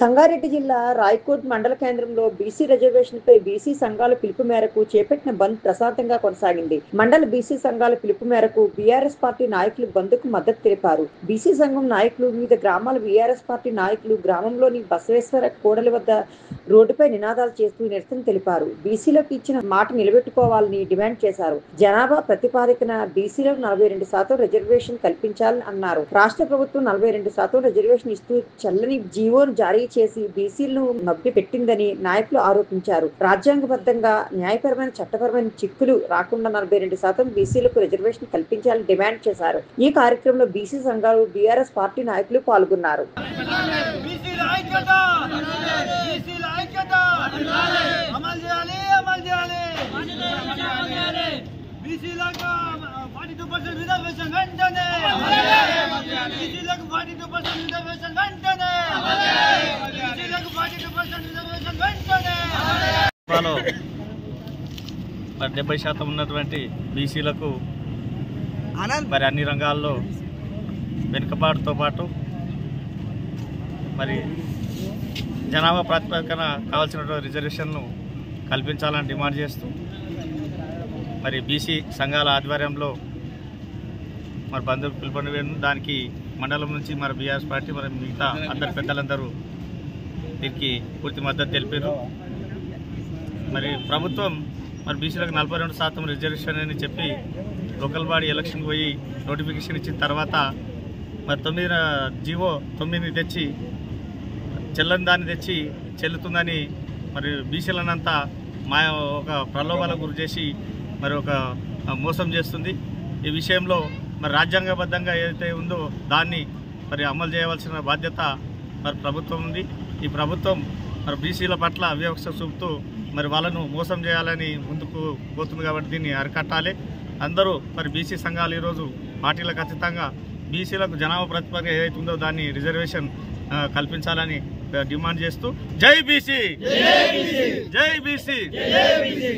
సంగారెడ్డి జిల్లా రాయకోట్ మండల కేంద్రంలో బీసీ రిజర్వేషన్పై బీసీ సంఘాల పిలుపు మేరకు చేపట్టిన బంద్ ప్రశాంతంగా కొనసాగింది. మండల బీసీ సంఘాల పిలుపు మేరకు బీఆర్ఎస్ పార్టీ నాయకులు బంద్కు మద్దతు తెలిపారు. బీసీ సంఘం నాయకులు వివిధ గ్రామాల బీఆర్ఎస్ పార్టీ నాయకులు గ్రామంలోని బసవేశ్వర కూడలి వద్ద రోడ్డుపై నినాదాలు చేస్తూ నిరసన తెలిపారు. బీసీలకు ఇచ్చిన మాట నిలబెట్టుకోవాలని డిమాండ్ చేశారు. జనాభా ప్రతిపాదికన బీసీలకు 42% రిజర్వేషన్ కల్పించాలని అన్నారు. రాష్ట్ర ప్రభుత్వం 42% రిజర్వేషన్ ఇస్తూ చల్లని జీవోను జారీ చేసి బీసీలను మభ్యపెట్టిందని నాయకులు ఆరోపించారు. రాజ్యాంగబద్ధంగా న్యాయపరమైన చట్టపరమైన చిక్కులు రాకుండా 42% బీసీలకు రిజర్వేషన్ కల్పించాలని డిమాండ్ చేశారు. ఈ కార్యక్రమంలో బీసీ సంఘాలు బీఆర్ఎస్ పార్టీ నాయకులు పాల్గొన్నారు. మరి 70% ఉన్నటువంటి బీసీలకు మరి అన్ని రంగాల్లో వెనుకబాటుతో పాటు మరి జనాభా ప్రాతిపదికన కావాల్సినటువంటి రిజర్వేషన్ను కల్పించాలని డిమాండ్ చేస్తూ మరి బీసీ సంఘాల ఆధ్వర్యంలో మరి బంధువులు పిలుపునివ్వను. దానికి మండలం నుంచి మరి బీఆర్ఎస్ పార్టీ మరి మిగతా అందరు పెద్దలందరూ దీనికి పూర్తి మద్దతు తెలిపారు. మరి ప్రభుత్వం మరి బీసీలకు 42% రిజర్వేషన్ అని చెప్పి లోకల్ బాడీ ఎలక్షన్ పోయి నోటిఫికేషన్ ఇచ్చిన తర్వాత మరి 9 తెచ్చి చెల్లని దాన్ని తెచ్చి చెల్లుతుందని మరి బీసీలనంతా ఒక ప్రలోభాలకు గురి చేసి మరి ఒక మోసం చేస్తుంది. ఈ విషయంలో మరి రాజ్యాంగబద్ధంగా ఏదైతే ఉందో దాన్ని మరి అమలు చేయవలసిన బాధ్యత మరి ప్రభుత్వం ఉంది. ఈ ప్రభుత్వం మరి బీసీల పట్ల వివక్ష చూపుతూ మరి వాళ్ళను మోసం చేయాలని ముందుకు పోతుంది కాబట్టి దీన్ని అరికట్టాలి. అందరూ మరి బీసీ సంఘాలు ఈరోజు పార్టీలకు అతీతంగా బీసీలకు జనాభా ప్రాతిపదిక ఏదైతే ఉందో దాన్ని రిజర్వేషన్ కల్పించాలని డిమాండ్ చేస్తూ జై బీసీ, జై బీసీ.